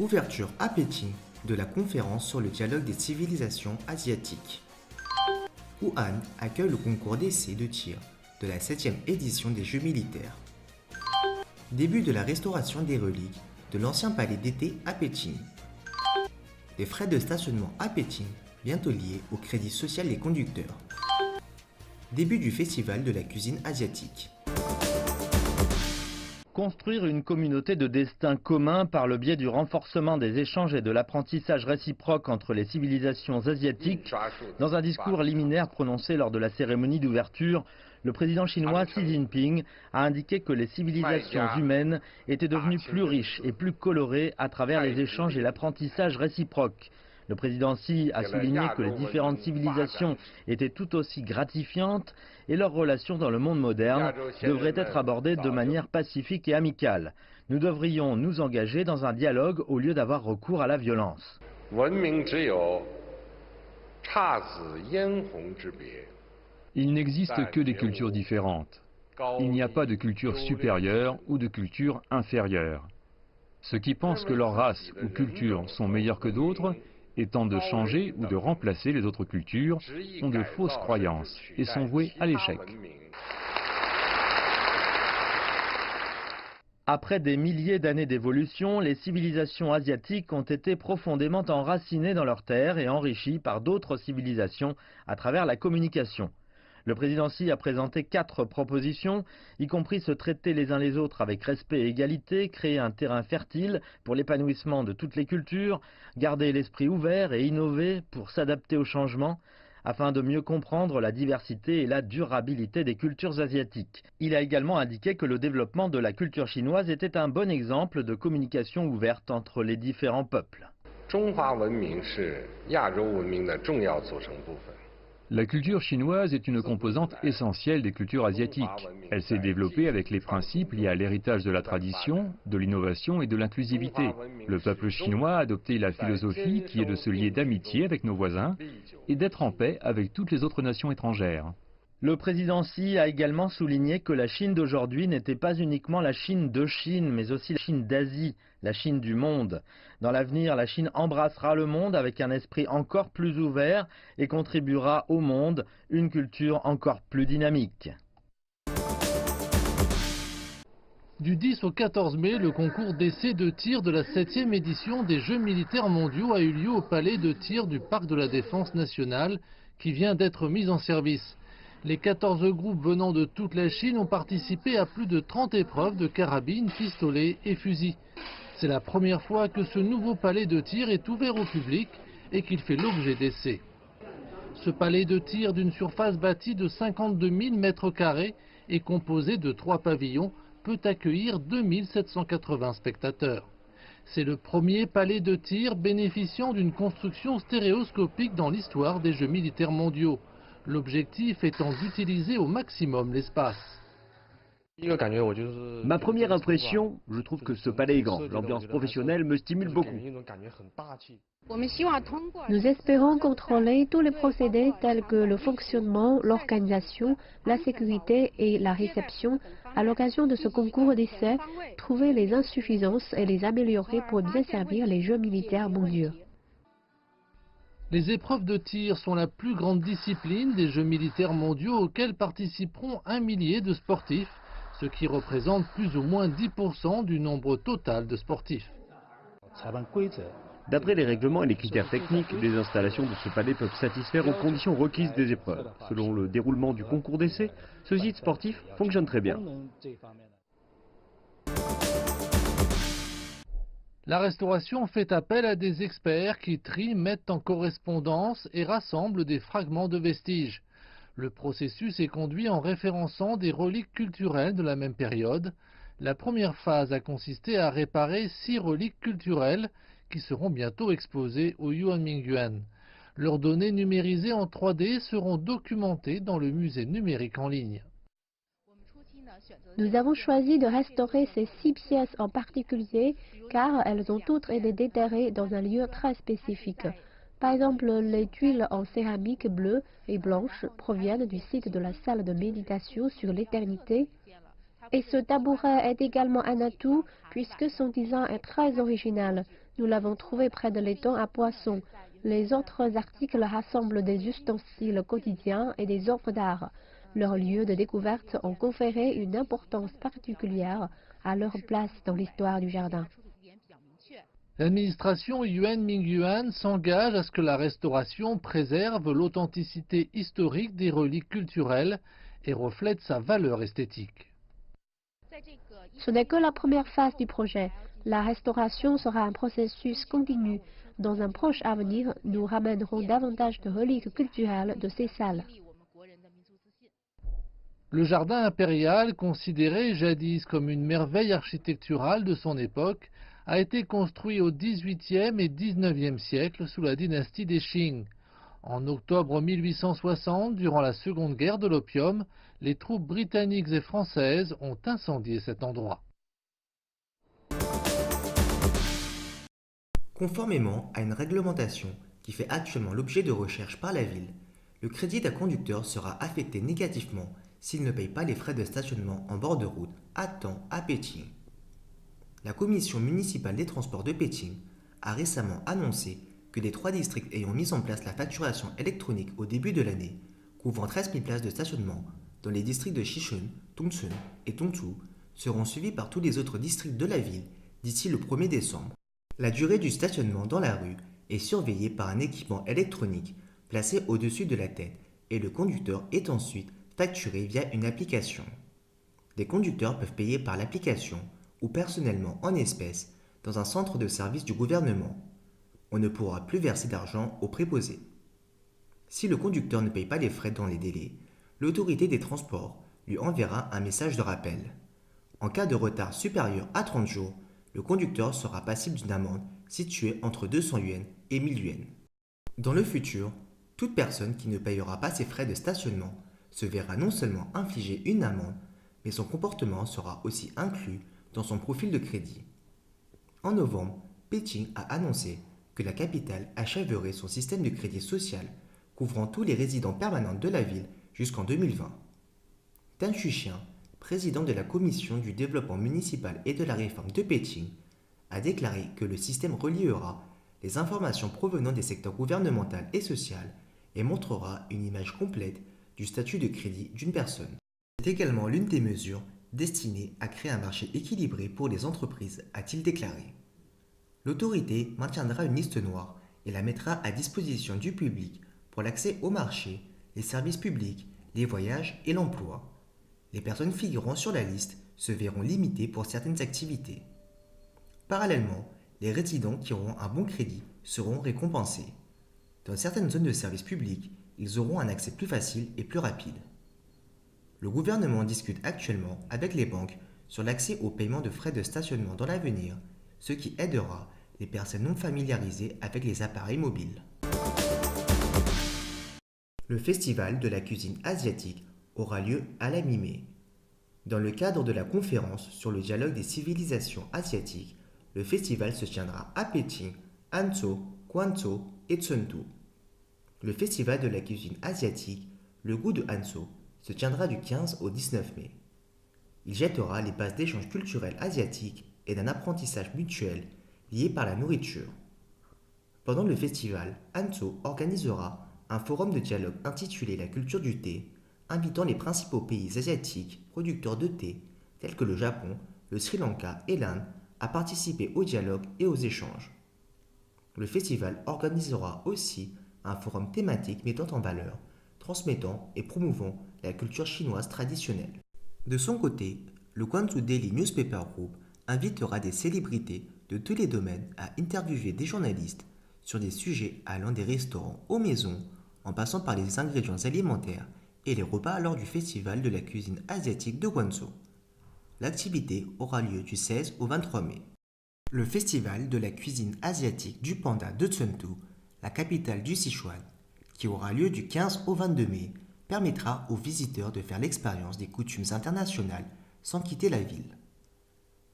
Ouverture à Pékin de la conférence sur le dialogue des civilisations asiatiques. Wuhan accueille le concours d'essai de tir de la 7e édition des Jeux militaires. Début de la restauration des reliques de l'ancien palais d'été à Pékin. Les frais de stationnement à Pékin, bientôt liés au crédit social des conducteurs. Début du festival de la cuisine asiatique. Construire une communauté de destin commun par le biais du renforcement des échanges et de l'apprentissage réciproque entre les civilisations asiatiques. Dans un discours liminaire prononcé lors de la cérémonie d'ouverture, le président chinois Xi Jinping a indiqué que les civilisations humaines étaient devenues plus riches et plus colorées à travers les échanges et l'apprentissage réciproque. Le président Xi a souligné que les différentes civilisations étaient tout aussi gratifiantes et leurs relations dans le monde moderne devraient être abordées de manière pacifique et amicale. Nous devrions nous engager dans un dialogue au lieu d'avoir recours à la violence. Il n'existe que des cultures différentes. Il n'y a pas de culture supérieure ou de culture inférieure. Ceux qui pensent que leur race ou culture sont meilleures que d'autres et tentent de changer ou de remplacer les autres cultures ont de fausses croyances et sont voués à l'échec. Après des milliers d'années d'évolution, les civilisations asiatiques ont été profondément enracinées dans leurs terres et enrichies par d'autres civilisations à travers la communication. Le président Xi a présenté 4 propositions, y compris se traiter les uns les autres avec respect et égalité, créer un terrain fertile pour l'épanouissement de toutes les cultures, garder l'esprit ouvert et innover pour s'adapter au changement, afin de mieux comprendre la diversité et la durabilité des cultures asiatiques. Il a également indiqué que le développement de la culture chinoise était un bon exemple de communication ouverte entre les différents peuples. La culture chinoise est une composante essentielle des cultures asiatiques. Elle s'est développée avec les principes liés à l'héritage de la tradition, de l'innovation et de l'inclusivité. Le peuple chinois a adopté la philosophie qui est de se lier d'amitié avec nos voisins et d'être en paix avec toutes les autres nations étrangères. Le président Xi a également souligné que la Chine d'aujourd'hui n'était pas uniquement la Chine de Chine, mais aussi la Chine d'Asie, la Chine du monde. Dans l'avenir, la Chine embrassera le monde avec un esprit encore plus ouvert et contribuera au monde une culture encore plus dynamique. Du 10 au 14 mai, le concours d'essai de tir de la 7e édition des Jeux militaires mondiaux a eu lieu au palais de tir du Parc de la Défense nationale qui vient d'être mis en service. Les 14 groupes venant de toute la Chine ont participé à plus de 30 épreuves de carabines, pistolets et fusils. C'est la première fois que ce nouveau palais de tir est ouvert au public et qu'il fait l'objet d'essais. Ce palais de tir d'une surface bâtie de 52 000 m² et composé de 3 pavillons peut accueillir 2780 spectateurs. C'est le premier palais de tir bénéficiant d'une construction stéréoscopique dans l'histoire des Jeux militaires mondiaux. L'objectif étant d'utiliser au maximum l'espace. Ma première impression, je trouve que ce palais est grand. L'ambiance professionnelle me stimule beaucoup. Nous espérons contrôler tous les procédés tels que le fonctionnement, l'organisation, la sécurité et la réception à l'occasion de ce concours d'essai, trouver les insuffisances et les améliorer pour bien servir les Jeux militaires mondiaux. Les épreuves de tir sont la plus grande discipline des Jeux militaires mondiaux auxquels participeront 1 millier de sportifs, ce qui représente plus ou moins 10% du nombre total de sportifs. D'après les règlements et les critères techniques, les installations de ce palais peuvent satisfaire aux conditions requises des épreuves. Selon le déroulement du concours d'essai, ce site sportif fonctionne très bien. La restauration fait appel à des experts qui trient, mettent en correspondance et rassemblent des fragments de vestiges. Le processus est conduit en référençant des reliques culturelles de la même période. La première phase a consisté à réparer 6 reliques culturelles qui seront bientôt exposées au Yuanmingyuan. Leurs données numérisées en 3D seront documentées dans le musée numérique en ligne. Nous avons choisi de restaurer ces 6 pièces en particulier car elles ont toutes été déterrées dans un lieu très spécifique. Par exemple, les tuiles en céramique bleue et blanche proviennent du site de la salle de méditation sur l'éternité. Et ce tabouret est également un atout puisque son design est très original. Nous l'avons trouvé près de l'étang à poissons. Les autres articles rassemblent des ustensiles quotidiens et des œuvres d'art. Leurs lieux de découverte ont conféré une importance particulière à leur place dans l'histoire du jardin. L'administration Yuan Mingyuan s'engage à ce que la restauration préserve l'authenticité historique des reliques culturelles et reflète sa valeur esthétique. Ce n'est que la première phase du projet. La restauration sera un processus continu. Dans un proche avenir, nous ramènerons davantage de reliques culturelles de ces salles. Le jardin impérial, considéré jadis comme une merveille architecturale de son époque, a été construit au XVIIIe et XIXe siècle sous la dynastie des Qing. En octobre 1860, durant la Seconde Guerre de l'opium, les troupes britanniques et françaises ont incendié cet endroit. Conformément à une réglementation qui fait actuellement l'objet de recherches par la ville, le crédit d'un conducteur sera affecté négativement s'il ne paye pas les frais de stationnement en bord de route à temps à Pékin. La commission municipale des transports de Pékin a récemment annoncé que les 3 districts ayant mis en place la facturation électronique au début de l'année, couvrant 13 000 places de stationnement dans les districts de Shishun, Tongsun et Tongzhou, seront suivis par tous les autres districts de la ville d'ici le 1er décembre. La durée du stationnement dans la rue est surveillée par un équipement électronique placé au-dessus de la tête et le conducteur est ensuite facturé via une application. Les conducteurs peuvent payer par l'application ou personnellement en espèces dans un centre de service du gouvernement. On ne pourra plus verser d'argent aux préposés. Si le conducteur ne paye pas les frais dans les délais, l'autorité des transports lui enverra un message de rappel. En cas de retard supérieur à 30 jours, le conducteur sera passible d'une amende située entre 200 yuan et 1000 yuan. Dans le futur, toute personne qui ne payera pas ses frais de stationnement se verra non seulement infliger une amende, mais son comportement sera aussi inclus dans son profil de crédit. En novembre, Pékin a annoncé que la capitale achèverait son système de crédit social couvrant tous les résidents permanents de la ville jusqu'en 2020. Tan Xuexian, président de la commission du développement municipal et de la réforme de Pékin, a déclaré que le système reliera les informations provenant des secteurs gouvernemental et social et montrera une image complète du statut de crédit d'une personne. C'est également l'une des mesures destinées à créer un marché équilibré pour les entreprises, a-t-il déclaré. L'autorité maintiendra une liste noire et la mettra à disposition du public pour l'accès au marché, les services publics, les voyages et l'emploi. Les personnes figurant sur la liste se verront limitées pour certaines activités. Parallèlement, les résidents qui auront un bon crédit seront récompensés. Dans certaines zones de services publics, ils auront un accès plus facile et plus rapide. Le gouvernement discute actuellement avec les banques sur l'accès au paiement de frais de stationnement dans l'avenir, ce qui aidera les personnes non familiarisées avec les appareils mobiles. Le festival de la cuisine asiatique aura lieu à la mi-mai. Dans le cadre de la conférence sur le dialogue des civilisations asiatiques, le festival se tiendra à Pékin, Hanzhou, Guangzhou et Chengdu. Le festival de la cuisine asiatique, le goût de Hanzhou, se tiendra du 15 au 19 mai. Il jettera les bases d'échanges culturels asiatiques et d'un apprentissage mutuel lié par la nourriture. Pendant le festival, Hanzhou organisera un forum de dialogue intitulé La culture du thé, invitant les principaux pays asiatiques producteurs de thé, tels que le Japon, le Sri Lanka et l'Inde, à participer au dialogue et aux échanges. Le festival organisera aussi un forum thématique mettant en valeur, transmettant et promouvant la culture chinoise traditionnelle. De son côté, le Guangzhou Daily Newspaper Group invitera des célébrités de tous les domaines à interviewer des journalistes sur des sujets allant des restaurants aux maisons, en passant par les ingrédients alimentaires et les repas lors du festival de la cuisine asiatique de Guangzhou. L'activité aura lieu du 16 au 23 mai. Le festival de la cuisine asiatique du Panda de Chengdu, la capitale du Sichuan, qui aura lieu du 15 au 22 mai, permettra aux visiteurs de faire l'expérience des coutumes internationales sans quitter la ville.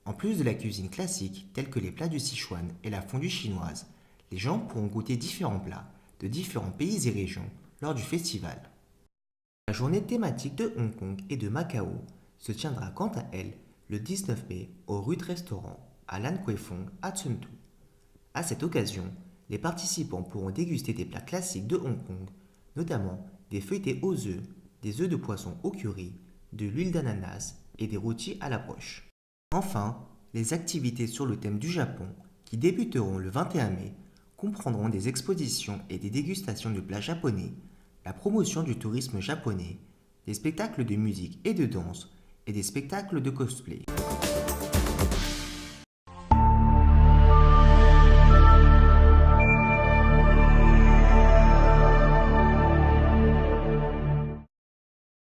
En plus de la cuisine classique telle que les plats du Sichuan et la fondue chinoise, les gens pourront goûter différents plats de différents pays et régions lors du festival. La journée thématique de Hong Kong et de Macao se tiendra quant à elle le 19 mai au Ruth Restaurant à Lan Kwai Fong à Chengdu. À cette occasion, les participants pourront déguster des plats classiques de Hong Kong, notamment des feuilletés aux œufs, des œufs de poisson au curry, de l'huile d'ananas et des rôtis à la broche. Enfin, les activités sur le thème du Japon, qui débuteront le 21 mai, comprendront des expositions et des dégustations de plats japonais, la promotion du tourisme japonais, des spectacles de musique et de danse et des spectacles de cosplay.